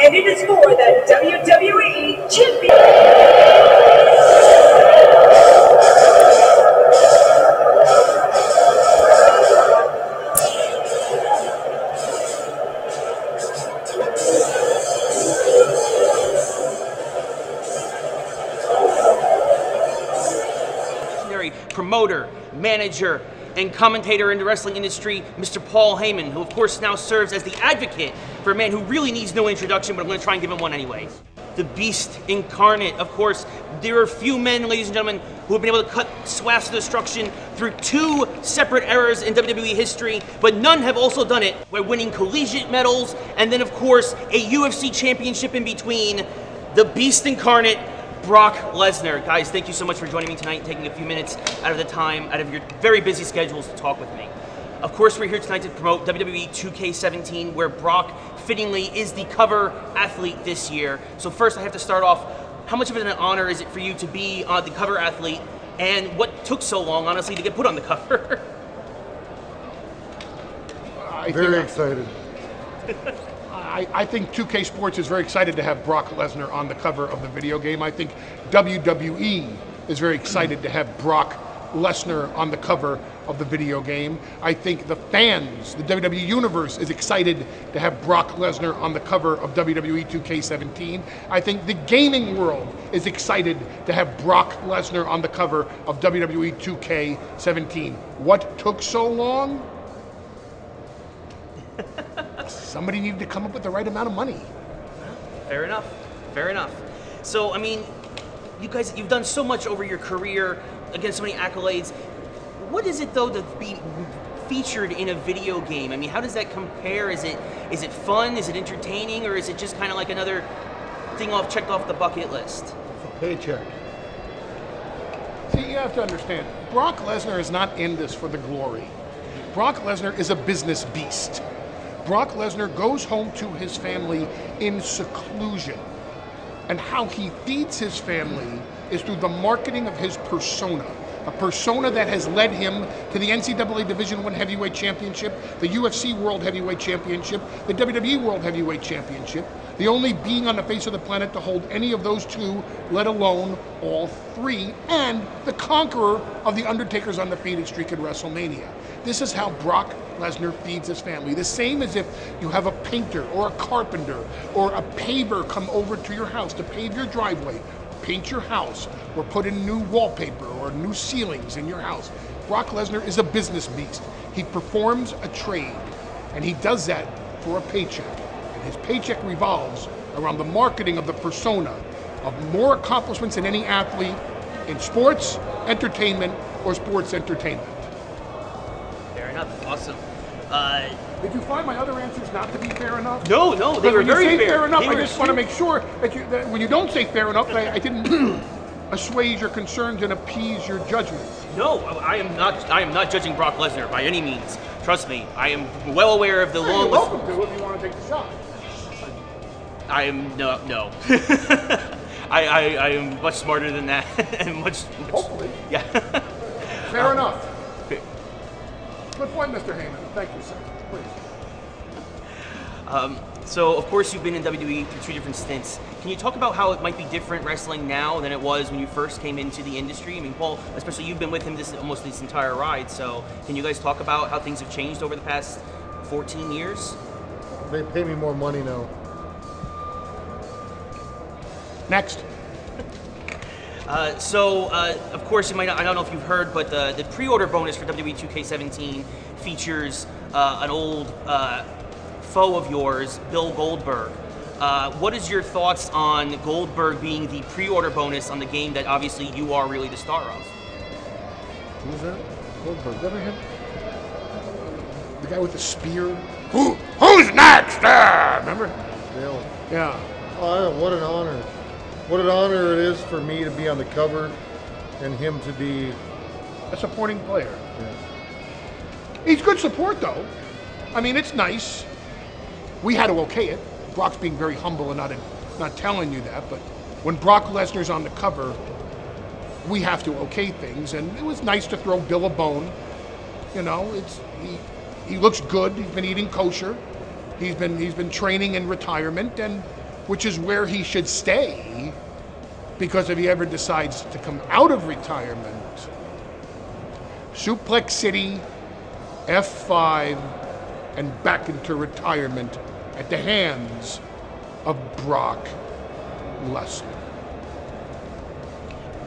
and it is for the WWE Championship. Promoter, manager, and commentator in the wrestling industry, Mr. Paul Heyman, who of course now serves as the advocate for a man who really needs no introduction, but I'm going to try and give him one anyway. The Beast Incarnate. Of course, there are few men, ladies and gentlemen, who have been able to cut swaths of destruction through two separate eras in WWE history, but none have also done it by winning collegiate medals, and then of course, a UFC championship in between. The Beast Incarnate, Brock Lesnar. Guys, thank you so much for joining me tonight, taking a few minutes out of the time, out of your very busy schedules to talk with me. Of course, we're here tonight to promote WWE 2k17, where Brock, fittingly, is the cover athlete this year. So first, I have to start off, how much of an honor is it for you to be the cover athlete, and what took so long, honestly, to get put on the cover? Very excited. I think 2K Sports is very excited to have Brock Lesnar on the cover of the video game. I think WWE is very excited to have Brock Lesnar on the cover of the video game. I think the fans, the WWE Universe, is excited to have Brock Lesnar on the cover of WWE 2k17. I think the gaming world is excited to have Brock Lesnar on the cover of WWE 2k17. What took so long? Somebody needed to come up with the right amount of money. Fair enough. Fair enough. So, I mean, you guys, you've done so much over your career, against so many accolades. What is it, though, to be featured in a video game? I mean, how does that compare? Is it fun? Is it entertaining? Or is it just kind of like another thing checked off the bucket list? It's a paycheck. See, you have to understand, Brock Lesnar is not in this for the glory. Brock Lesnar is a business beast. Brock Lesnar goes home to his family in seclusion. And how he feeds his family is through the marketing of his persona. A persona that has led him to the NCAA Division I Heavyweight Championship, the UFC World Heavyweight Championship, the WWE World Heavyweight Championship, the only being on the face of the planet to hold any of those two, let alone all three, and the conqueror of the Undertaker's undefeated streak at WrestleMania. This is how Brock Lesnar feeds his family. The same as if you have a painter or a carpenter or a paver come over to your house to pave your driveway, paint your house, or put in new wallpaper or new ceilings in your house. Brock Lesnar is a business beast. He performs a trade, and he does that for a paycheck. And his paycheck revolves around the marketing of the persona of more accomplishments than any athlete in sports, entertainment, or sports entertainment. Fair enough. Awesome. Did you find my other answers not to be fair enough? No, they were very fair. Fair enough, I just want to make sure that when you don't say fair enough, I didn't assuage your concerns and appease your judgment. No, I am not judging Brock Lesnar by any means. Trust me, I am well aware of the long list. You're welcome to if you want to take the shot. I am no. I am much smarter than that, and much. Hopefully. Yeah. Fair enough. Good point, Mr. Heyman. Thank you, sir. Please. So, of course, you've been in WWE through 2 different stints. Can you talk about how it might be different wrestling now than it was when you first came into the industry? I mean, Paul, especially you've been with him almost this entire ride, so can you guys talk about how things have changed over the past 14 years? They pay me more money now. Next. Of course, I don't know if you've heard, but the pre-order bonus for WWE 2k17 features an old foe of yours, Bill Goldberg. What is your thoughts on Goldberg being the pre-order bonus on the game that obviously you are really the star of? Who's that? Goldberg. Never him? The guy with the spear. Who's next? Remember? Yeah. Oh, what an honor. What an honor it is for me to be on the cover and him to be A supporting player. Yeah. He's good support, though. I mean, it's nice. We had to okay it. Brock's being very humble and not telling you that, but when Brock Lesnar's on the cover, we have to okay things, and it was nice to throw Bill a bone. You know, he looks good. He's been eating kosher. He's been training in retirement, and which is where he should stay, because if he ever decides to come out of retirement, Suplex City, F5, and back into retirement at the hands of Brock Lesnar.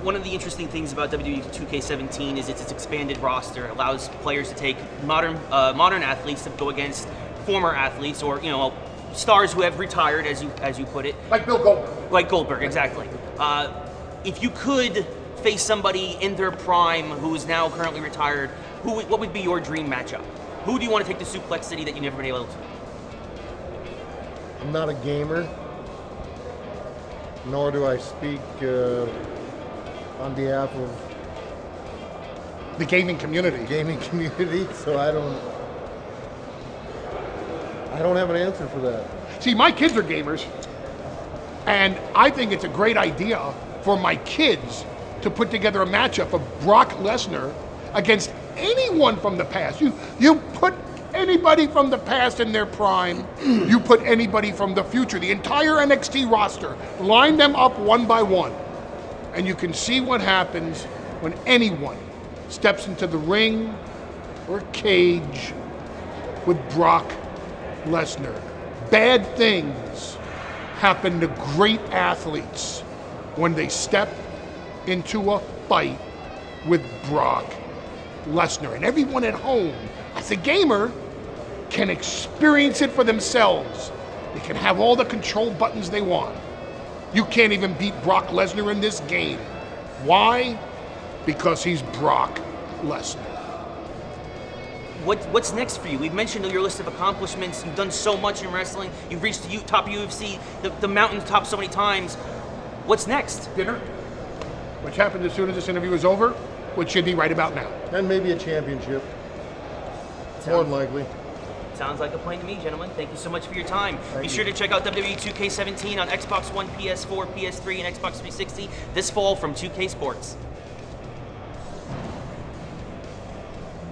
One of the interesting things about WWE2k17 is its expanded roster. It allows players to take modern athletes to go against former athletes, or stars who have retired, as you put it. Like Bill Goldberg. Like Goldberg, exactly. If you could face somebody in their prime who is now currently retired, what would be your dream matchup? Who do you want to take to Suplex City that you've never been able to? I'm not a gamer, nor do I speak on behalf of the gaming community. So I don't have an answer for that. See, my kids are gamers, and I think it's a great idea for my kids to put together a matchup of Brock Lesnar against anyone from the past. You put anybody from the past in their prime, you put anybody from the future, the entire NXT roster, line them up one by one, and you can see what happens when anyone steps into the ring or cage with Brock Lesnar. Bad things happen to great athletes when they step into a fight with Brock Lesnar. And everyone at home, as a gamer, can experience it for themselves. They can have all the control buttons they want. You can't even beat Brock Lesnar in this game. Why? Because he's Brock Lesnar. What's next for you? We've mentioned your list of accomplishments. You've done so much in wrestling. You've reached the top UFC, the mountaintop so many times. What's next? Dinner, which happens as soon as this interview is over, which should be right about now. And maybe a championship. More than likely. Sounds like a plan to me, gentlemen. Thank you so much for your time. Be sure to check out WWE2k17 on Xbox One, PS4, PS3, and Xbox 360 this fall from 2K Sports.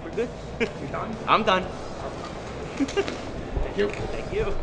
We're good? You done? I'm done. Thank you. Thank you.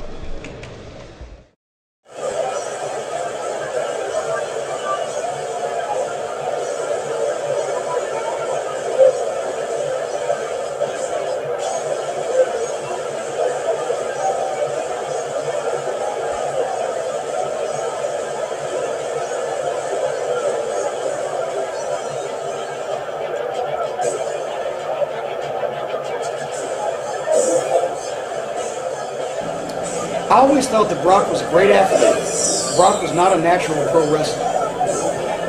I always thought that Brock was a great athlete. Brock was not a natural pro wrestler.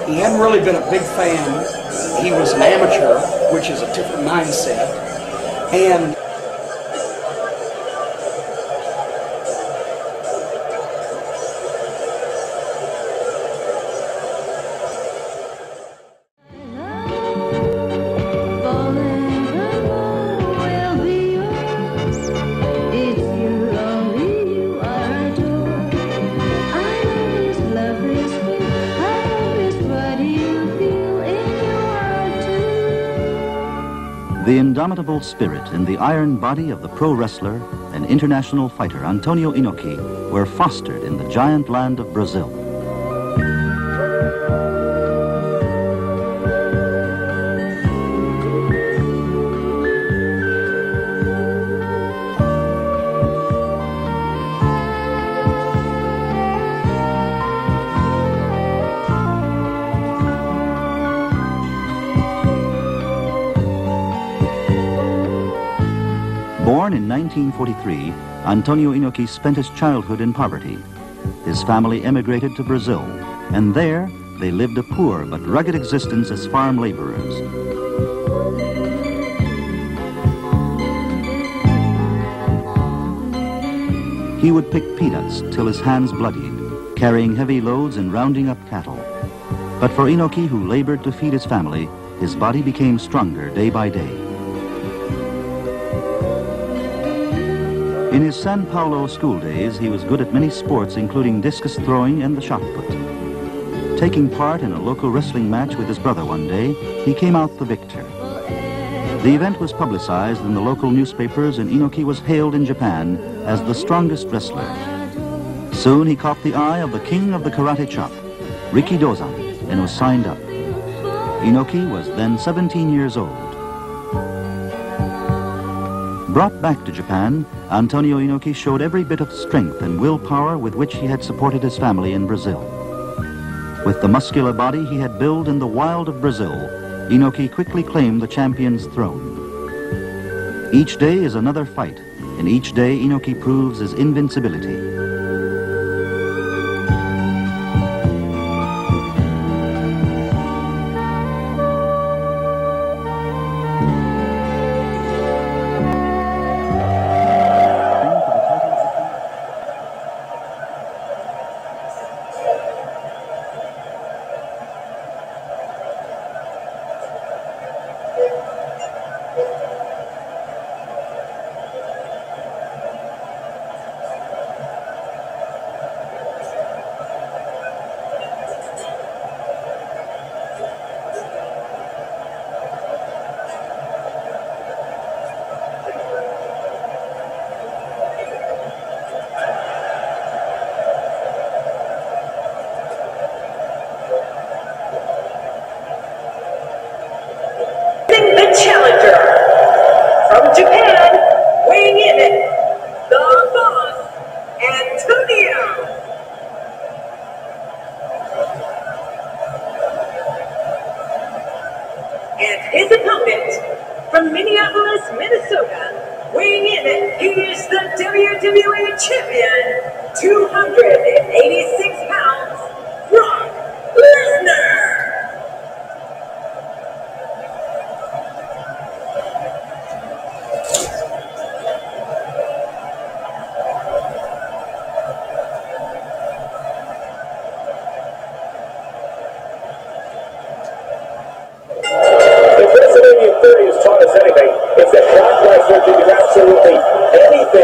He hadn't really been a big fan. He was an amateur, which is a different mindset. And the indomitable spirit and the iron body of the pro wrestler and international fighter Antonio Inoki were fostered in the giant land of Brazil. Born in 1943, Antonio Inoki spent his childhood in poverty. His family emigrated to Brazil, and there they lived a poor but rugged existence as farm laborers. He would pick peanuts till his hands bloodied, carrying heavy loads and rounding up cattle. But for Inoki, who labored to feed his family, his body became stronger day by day. In his San Paulo school days, he was good at many sports, including discus throwing and the shot put. Taking part in a local wrestling match with his brother one day, he came out the victor. The event was publicized in the local newspapers, and Inoki was hailed in Japan as the strongest wrestler. Soon he caught the eye of the king of the karate chop, Riki Dozan, and was signed up. Inoki was then 17 years old. Brought back to Japan, Antonio Inoki showed every bit of strength and willpower with which he had supported his family in Brazil. With the muscular body he had built in the wild of Brazil, Inoki quickly claimed the champion's throne. Each day is another fight, and each day Inoki proves his invincibility. His opponent from Minneapolis, Minnesota, weighing in, he is the WWE Champion, 286 pounds, Brock Lesnar.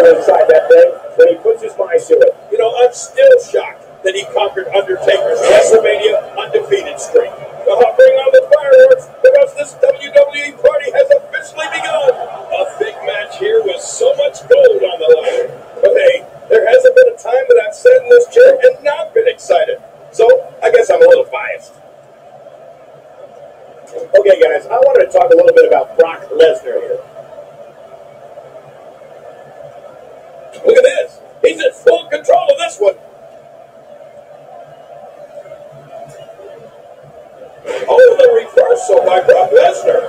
Inside that thing when he puts his mind to it. You know, I'm still shocked that he conquered Undertaker's WrestleMania undefeated streak. Come on, bring on the fireworks because this WWE party has officially begun. A big match here with so much gold on the line. But hey, there hasn't been a time that I've sat in this chair and not been excited. So I guess I'm a little biased. Okay, guys, I wanted to talk a little bit about Brock Lesnar here. Look at this. He's in full control of this one. Oh, the reversal by Brock Lesnar.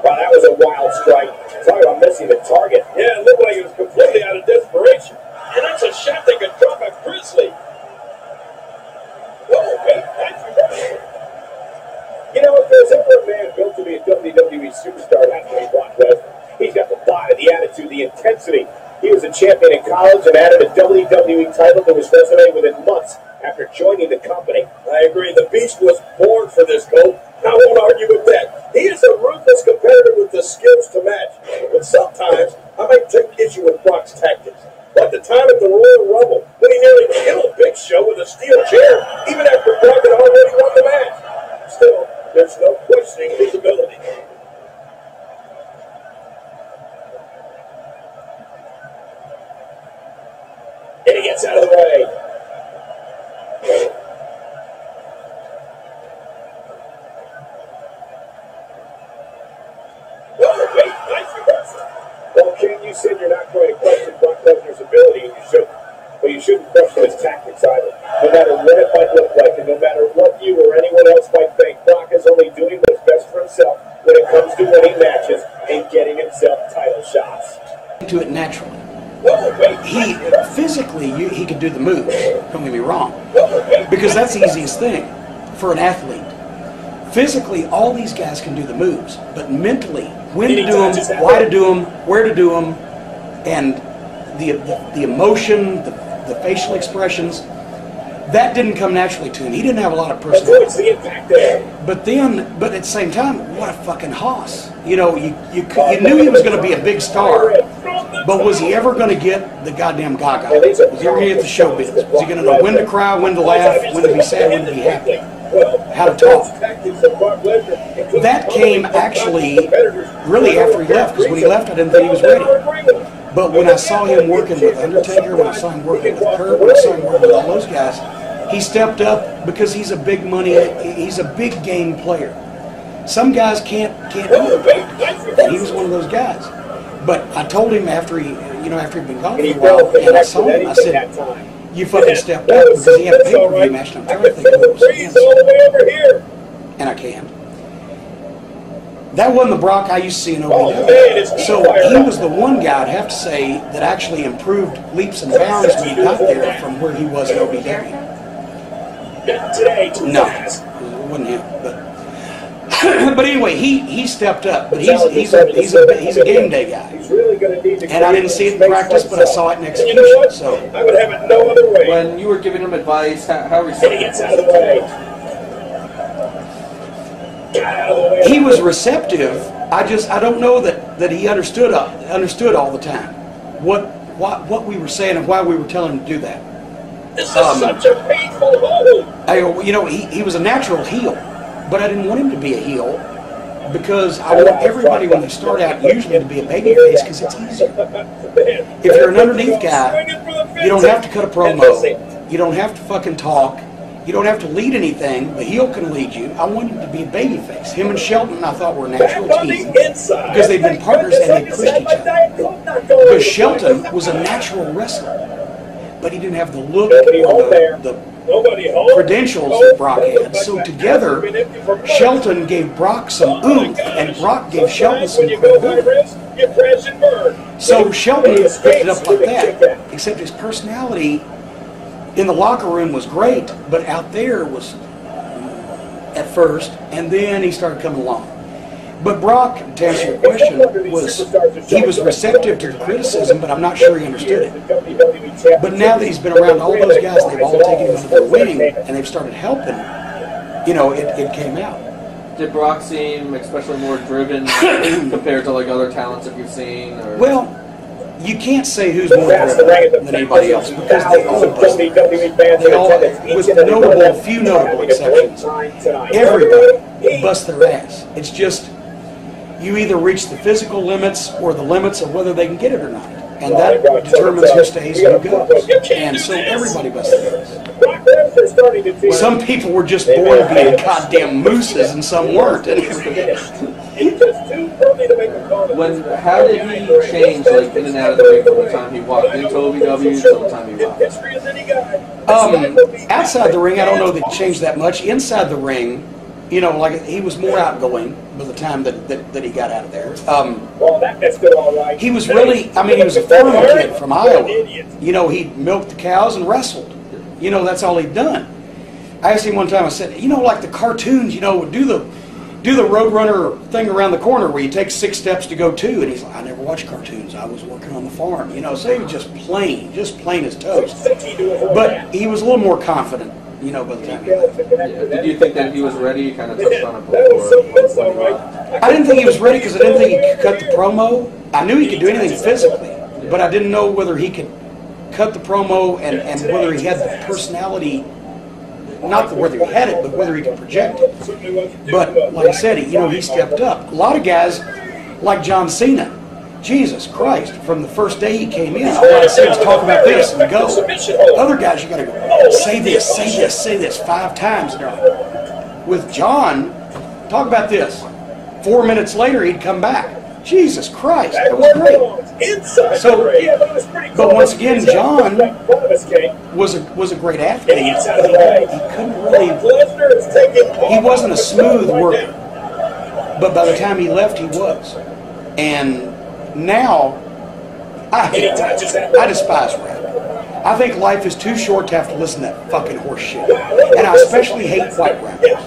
Wow, that was a wild strike. Talk about missing the target. Yeah, it looked like he was completely out of desperation. And that's a shot that could drop a grizzly. Oh, hey, that's reversal. You know, if there's ever a man built to be a WWE superstar, it has to be Brock Lesnar. He's got the body, the attitude, the intensity. He was a champion in college and added a WWE title to his resume within months after joining the company. I agree. The Beast was born for this, Cole. I won't argue with that. He is a ruthless competitor with the skills to match. But sometimes I might take issue with Brock's tactics. Like the time at the Royal Rumble when he nearly killed Big Show with a steel chair, even after Brock had already won the match. Still, there's no questioning his ability. And he gets out of the way. Oh, wait, nice reversal. Well, Ken, you said you're not going to question Brock Lesnar's ability, and you shouldn't. But you shouldn't question his tactics either. No matter what it might look like, and no matter what you or anyone else might think, Brock is only doing what's best for himself when it comes to winning matches and getting himself title shots. To it naturally. He physically, he could do the moves, don't get me wrong, because that's the easiest thing for an athlete. Physically, all these guys can do the moves, but mentally, when to do them, why to do them, where to do them, and the emotion, the facial expressions, that didn't come naturally to him. He didn't have a lot of personality. But at the same time, what a fucking hoss. You know, you knew he was going to be a big star, but was he ever going to get the goddamn gaga? Was he ever going to get the showbiz? Was he going to know when to cry, when to laugh, when to be sad, when to be happy? How to talk. That came actually really after he left, because when he left, I didn't think he was ready. But when I saw him working with Undertaker, when I saw him working with Kurt, when I saw him working with all those guys, he stepped up because he's a big money, he's a big game player. Some guys can't do it, and he was one of those guys. But I told him after he'd been gone for a while, and I saw him, I said, "You fucking stepped up," because he had a pay-per-view match, and I'm trying to think of what it was against. And I can't. That wasn't the Brock I used to see in OVW. So he was the one guy, I'd have to say, that actually improved leaps and bounds when he got there from where he was in OVW. No, it wasn't him. But anyway, he stepped up. But he's a game day guy. And I didn't see it in practice, but I saw it in execution. So I would have it no other way. When you were giving him advice, how receptive? Gets out of the way. he was receptive. I don't know that he understood all the time what we were saying and why we were telling him to do that. This is such a painful hole. He was a natural heel, but I didn't want him to be a heel because I want everybody when they start out usually to be a babyface because it's easier. If you're an underneath guy, you don't have to cut a promo. You don't have to fucking talk. You don't have to lead anything. The heel can lead you. I wanted him to be a babyface. Him and Shelton, I thought, were a natural team because they've been partners and they pushed each other. Because Shelton was a natural wrestler, but he didn't have the look or the credentials that Brock had. So together, Shelton gave Brock some oomph, and Brock gave Shelton some credibility. So Shelton picked it up like that, except his personality in the locker room was great, but out there was at first, and then he started coming along. But Brock, to answer your question, he was receptive to the criticism, but I'm not sure he understood it. But now that he's been around all those guys, they've all taken him under their wing, and they've started helping, it came out. Did Brock seem especially more driven compared to like other talents that you've seen? Or? Well, you can't say who's more driven than anybody else because they all bust their ass. With few notable exceptions, everybody busts their ass. It's just you either reach the physical limits or the limits of whether they can get it or not. And that determines who stays and who goes. And so everybody busts their ass. Some people were just born being goddamn mooses and some weren't. How did he change, like, in and out of the ring from the time he walked into OVW to the time he left? Outside the ring, I don't know that he changed that much. Inside the ring, like he was more outgoing by the time that he got out of there. He was really, he was a farm kid from Iowa. He milked the cows and wrestled. That's all he'd done. I asked him one time, I said, like the cartoons, do the Roadrunner thing around the corner where you take 6 steps to go 2, and he's like, I never watched cartoons. I was working on the farm, so he was just plain as toast. But he was a little more confident, by the time he left. Did you think that he was ready? You kind of touched on it before. I didn't think he was ready because I didn't think he could cut the promo. I knew he could do anything physically, but I didn't know whether he could cut the promo and whether he had the personality. Not whether he had it, but whether he could project it. But like I said, he stepped up. A lot of guys, like John Cena, Jesus Christ, from the first day he came in, all I said was talk about this and go. Other guys, you got to go, say this 5 times. With John, talk about this. 4 minutes later, he'd come back. Jesus Christ, that was great. But once again, John was a great athlete. He couldn't really. He wasn't a smooth worker, but by the time he left, he was. And now, I despise rap. I think life is too short to have to listen to that fucking horse shit. And I especially hate white rappers.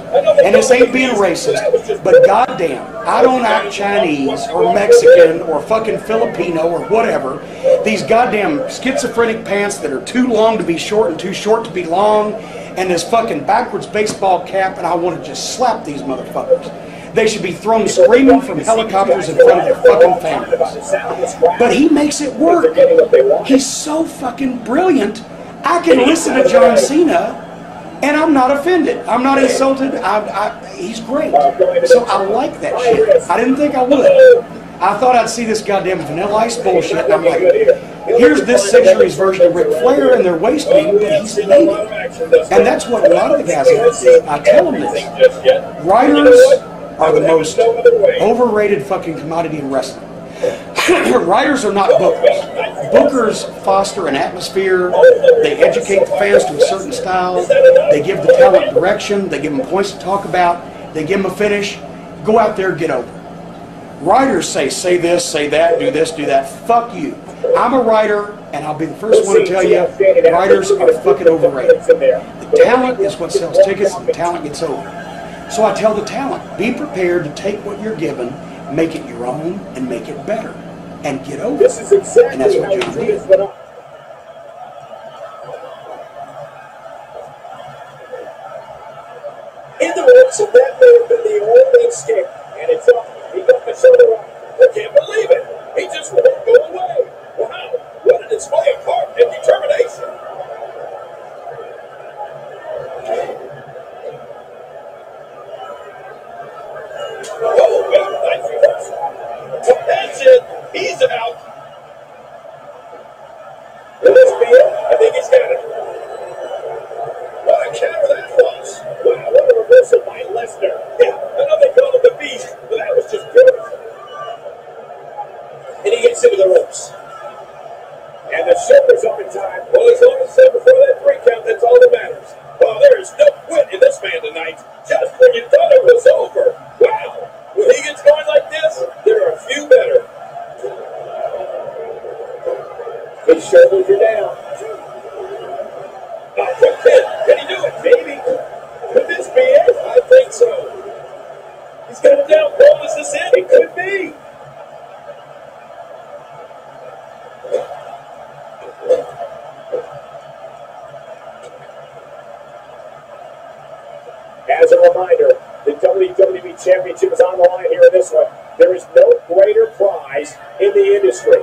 And this ain't being racist, but goddamn, I don't act Chinese or Mexican or fucking Filipino or whatever. These goddamn schizophrenic pants that are too long to be short and too short to be long, and this fucking backwards baseball cap, and I want to just slap these motherfuckers. They should be thrown screaming from helicopters in front of their fucking families. But he makes it work. He's so fucking brilliant. I can listen to John Cena and I'm not offended. I'm not insulted. He's great. So I like that shit. I didn't think I would. I thought I'd see this goddamn Vanilla Ice bullshit, and I'm like, here's this century's version of Ric Flair, and they're wasting him, but he's made it. And that's what a lot of the guys have. I tell them this. Writers are the most overrated fucking commodity in wrestling. Writers are not bookers. Bookers foster an atmosphere. They educate the fans to a certain style. They give the talent direction. They give them points to talk about. They give them a finish. Go out there, get over. Writers say this, say that, do this, do that. Fuck you. I'm a writer, and I'll be the first one to tell you, writers are fucking overrated. The talent is what sells tickets, and the talent gets over. So I tell the talent, be prepared to take what you're given, make it your own, and make it better. And get over it. And that's what John did. In the words of that may have been the only escape, and it's up. He got the shoulder up. I can't believe it. He just won't go away. Wow, what a display of heart and determination. Oh, well, nice reversal. That's it. He's out. Will this be it? I think he's got it. What a counter that was. Wow, what a reversal by Lesnar. Yeah, I know they call him the Beast, but that was just good. And he gets into the ropes. And the shoulder's up in time. Well, as long as it's up before that 3 count, that's all that matters. Well, there is no quit in this man tonight. Just when you thought it was over. Wow. When he gets going like this, there are a few better. His shoulders are down. Oh, quick pin. Can he do it? Maybe. Could this be it? I think so. He's got it down. Paul, is this it? It could be. As a reminder, the WWE Championship is on the line here in this one. There is no greater prize in the industry.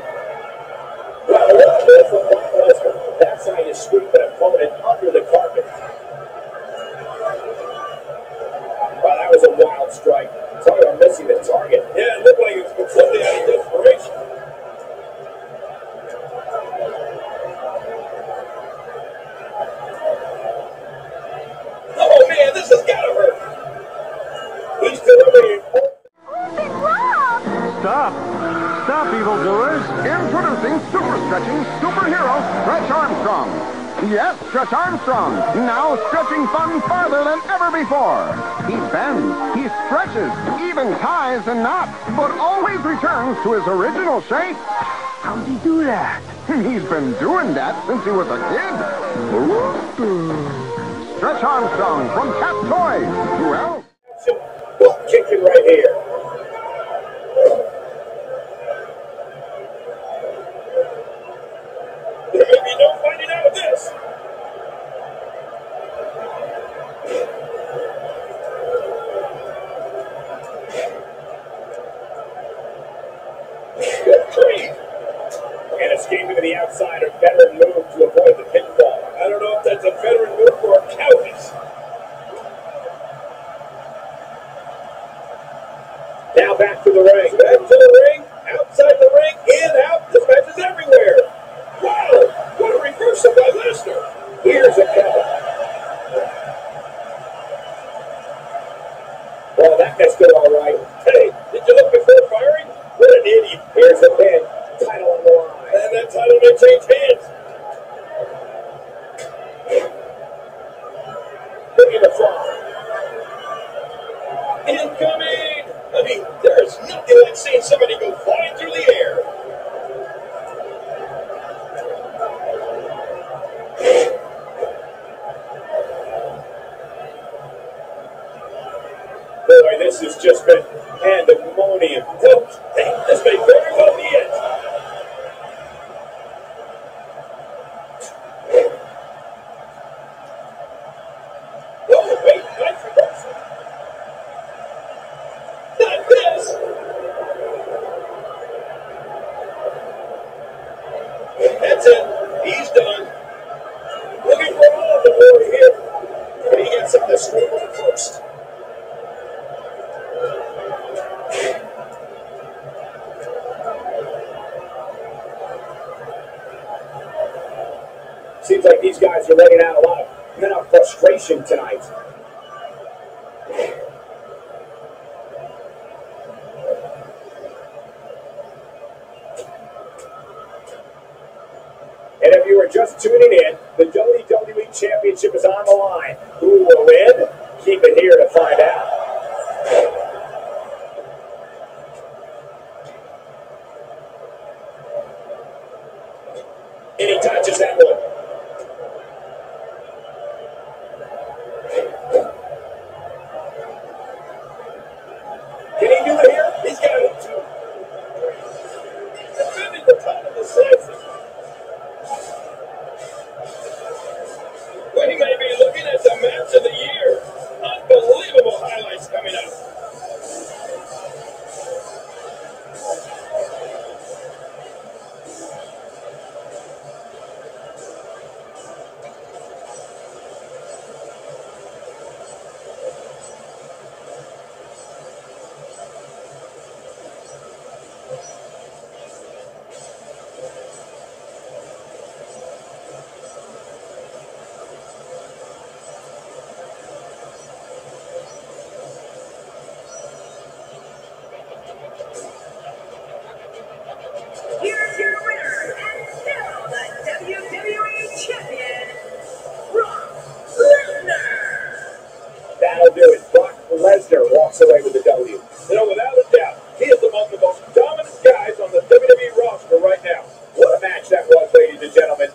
Well, what a move from Brock Lesnar. That's how you sweep an opponent under the carpet. Wow, that was a wild strike. Talk about missing the target. Yeah, it looked like it was completely out of desperation. Oh man, this has got to hurt. He's delivering. Stop! Stop, evildoers! Introducing super stretching superhero Stretch Armstrong. Yes, Stretch Armstrong. Now stretching fun farther than ever before. He bends, he stretches, even ties and knots, but always returns to his original shape. How'd he do that? He's been doing that since he was a kid. Stretch Armstrong from Cat Toys. Who else? Butt kicking right here. There may be no finding out of this. Good grief. And escaping to the outside, a veteran move to avoid the pinfall. I don't know if that's a veteran move or a cowardice. Now back to the ring. Back to the ring. Outside the ring. In, out. This match is everywhere. Wow. What a reversal by Lesnar. Here's a cover. Well, that messed it all right. Hey, did you look before firing? What an idiot. Here's the pin. Title on the line. And that title may change hands. Bringing the fly. Incoming! I mean, there's nothing like seeing somebody go flying through the air. Boy, this has just been pandemonium. Hey, this may very well be it. Oh, wait, nice reversal. Not this! That's it. He's done. Looking for all of the glory here. And he gets up the scream on first. Seems like these guys are letting out a lot of pent-up frustration tonight. And if you are just tuning in, the WWE Championship is on the line. Who will win? Keep it here to find out. And he touches that one. Can he do it here? He's got it too. Defending the top of the slices. We may be looking at the match of the year. Unbelievable highlights coming up. Here's your winner, and still the WWE Champion, Brock Lesnar. That'll do it. Brock Lesnar walks away with the W. You know, without a doubt, he is among the most dominant guys on the WWE roster right now. What a match that was, ladies and gentlemen.